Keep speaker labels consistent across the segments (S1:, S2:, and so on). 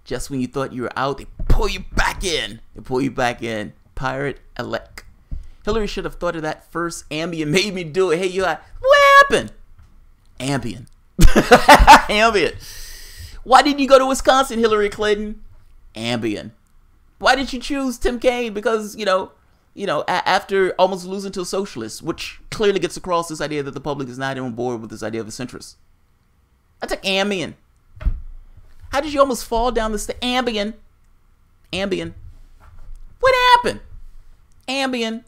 S1: Just when you thought you were out, they pull you back in. They pull you back in. Pirate-elect. Hillary should have thought of that first. Ambien made me do it. Hey, you like, what happened? Ambien. Ambien. Why didn't you go to Wisconsin, Hillary Clinton? Ambien. Why did you choose Tim Kaine? Because, after almost losing to a socialist, which clearly gets across this idea that the public is not on board with this idea of a centrist. I took Ambien. How did you almost fall down the stairs? Ambien. Ambien. What happened? Ambien.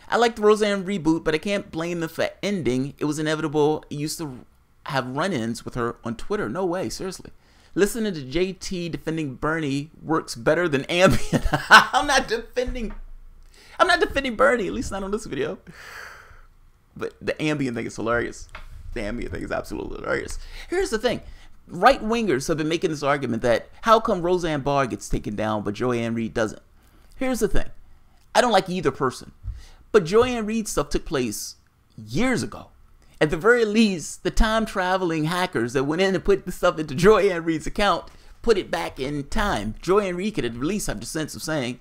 S1: I like the Rosanne reboot, but I can't blame them for ending. It was inevitable. I used to have run-ins with her on Twitter. No way, seriously. Listening to JT defending Bernie works better than Ambien. I'm not defending Bernie, at least not on this video. But the Ambien thing is hilarious. The Ambien thing is absolutely hilarious. Here's the thing. Right-wingers have been making this argument that how come Roseanne Barr gets taken down but Joy-Ann Reid doesn't? Here's the thing. I don't like either person. But Joy-Ann Reid stuff took place years ago. At the very least, the time-traveling hackers that went in and put the stuff into Joy-Ann Reid's account put it back in time. Joy-Ann Reid could at least have the sense of saying,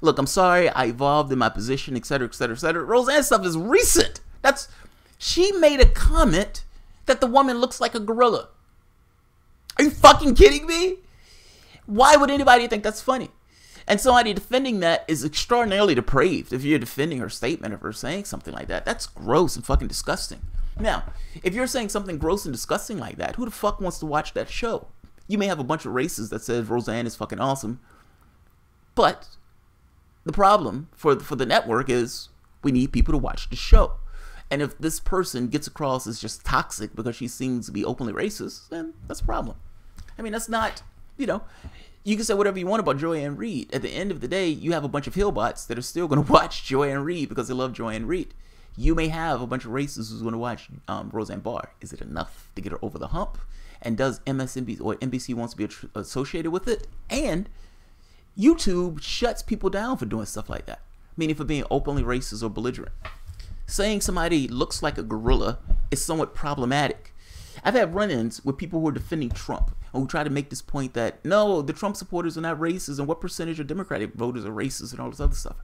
S1: look, I'm sorry, I evolved in my position, etc., etc., etc. Roseanne's stuff is recent. She made a comment that the woman looks like a gorilla. Are you fucking kidding me? Why would anybody think that's funny? And somebody defending that is extraordinarily depraved. If you're defending her statement of her saying something like that, that's gross and fucking disgusting. Now, if you're saying something gross and disgusting like that, who the fuck wants to watch that show? You may have a bunch of racists that says Roseanne is fucking awesome, but the problem for the network is we need people to watch the show. And if this person gets across as just toxic because she seems to be openly racist, then that's a problem. I mean, that's not, you can say whatever you want about Joy-Ann Reid. At the end of the day, you have a bunch of hillbots that are still going to watch Joy-Ann Reid because they love Joy-Ann Reid. You may have a bunch of racists who's going to watch Roseanne Barr. Is it enough to get her over the hump? And does MSNBC or NBC wants to be associated with it? And YouTube shuts people down for doing stuff like that, meaning for being openly racist or belligerent. Saying somebody looks like a gorilla is somewhat problematic. I've had run-ins with people who are defending Trump and who try to make this point that, no, the Trump supporters are not racist and what percentage of Democratic voters are racist and all this other stuff.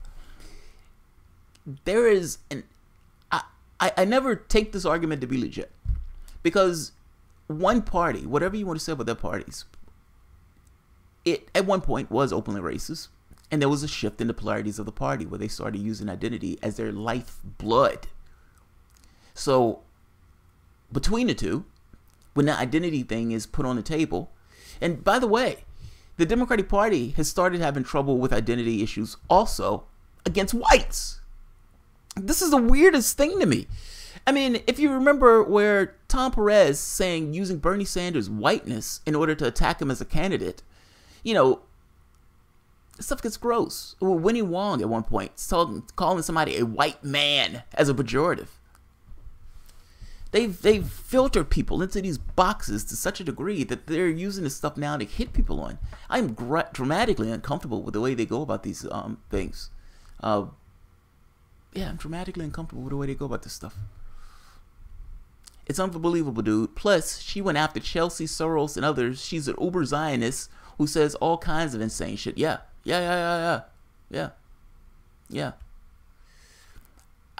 S1: There is I never take this argument to be legit because one party, whatever you want to say about their parties, it at one point was openly racist. And there was a shift in the polarities of the party where they started using identity as their lifeblood. So between the two, when that identity thing is put on the table, and by the way, the Democratic Party has started having trouble with identity issues also against whites. This is the weirdest thing to me. I mean, if you remember where Tom Perez saying using Bernie Sanders' whiteness in order to attack him as a candidate, stuff gets gross. Winnie Wong at one point calling somebody a white man as a pejorative. They've filtered people into these boxes to such a degree that they're using this stuff now to hit people on. I'm dramatically uncomfortable with the way they go about these things. Yeah, I'm dramatically uncomfortable with the way they go about this stuff. It's unbelievable, dude. Plus, she went after Chelsea Soros and others. She's an uber Zionist who says all kinds of insane shit. Yeah. I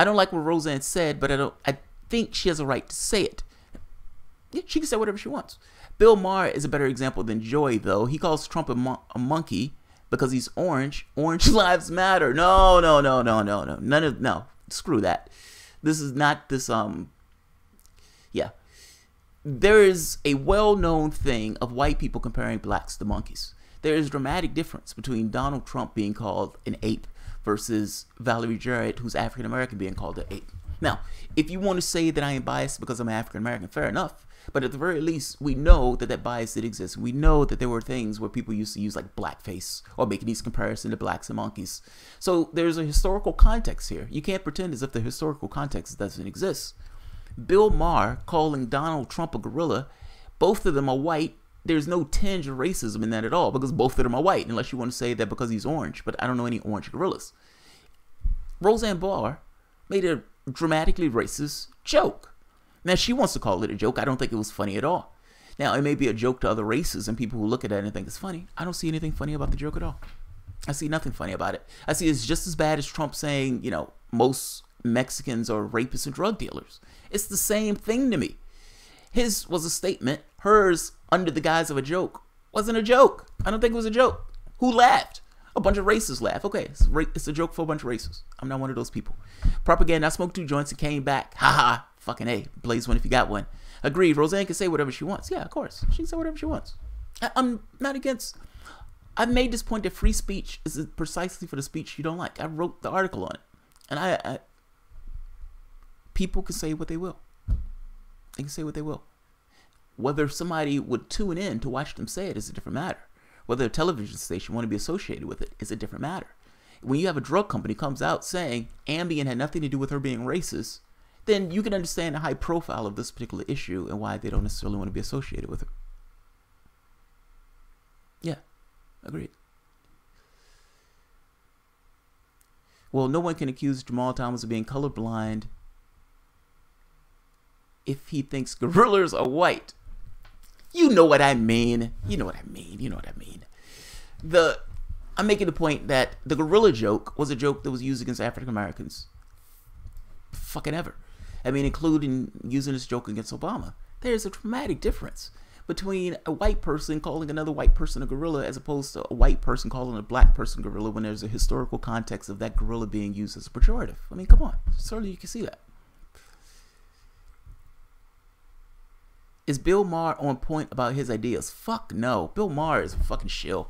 S1: don't like what Roseanne said, but I think she has a right to say it. Yeah, she can say whatever she wants. Bill Maher is a better example than Joy, though. He calls Trump a monkey because he's orange. Orange lives matter. No. No. Screw that. This is not this, yeah. There is a well-known thing of white people comparing blacks to monkeys. There is a dramatic difference between Donald Trump being called an ape versus Valerie Jarrett, who's African-American, being called an ape. Now, if you want to say that I am biased because I'm African-American, fair enough. But at the very least, we know that bias did exist. We know that there were things where people used to use like blackface or making these comparisons to blacks and monkeys. So there's a historical context here. You can't pretend as if the historical context doesn't exist. Bill Maher calling Donald Trump a gorilla, both of them are white. There's no tinge of racism in that at all because both of them are white, unless you want to say that because he's orange. But I don't know any orange gorillas. Roseanne Barr made a dramatically racist joke. Now, she wants to call it a joke. I don't think it was funny at all. Now, it may be a joke to other races and people who look at it and think it's funny. I don't see anything funny about the joke at all. I see nothing funny about it. I see it's just as bad as Trump saying, you know, most Mexicans are rapists and drug dealers. It's the same thing to me. His was a statement. Hers, under the guise of a joke, wasn't a joke. I don't think it was a joke. Who laughed? A bunch of racists laughed. Okay, it's a joke for a bunch of racists. I'm not one of those people. Propaganda. I smoked 2 joints and came back. Haha. Fucking A. Blaze one if you got one. Agreed. Rosanne can say whatever she wants. Yeah, of course. She can say whatever she wants. I'm not against... I've made this point that free speech is precisely for the speech you don't like. I wrote the article on it. And I people can say what they will. They can say what they will. Whether somebody would tune in to watch them say it is a different matter. Whether a television station want to be associated with it is a different matter. When you have a drug company comes out saying Ambien had nothing to do with her being racist, then you can understand the high profile of this particular issue and why they don't necessarily want to be associated with her. Yeah, agreed. Well, no one can accuse Jamal Thomas of being colorblind if he thinks gorillas are white. You know what I mean. You know what I mean. You know what I mean. I'm making the point that the gorilla joke was a joke that was used against African Americans. Fucking ever. I mean, including using this joke against Obama. There's a dramatic difference between a white person calling another white person a gorilla as opposed to a white person calling a black person gorilla when there's a historical context of that gorilla being used as a pejorative. I mean, come on. Certainly you can see that. Is Bill Maher on point about his ideas? Fuck no. Bill Maher is a fucking shill.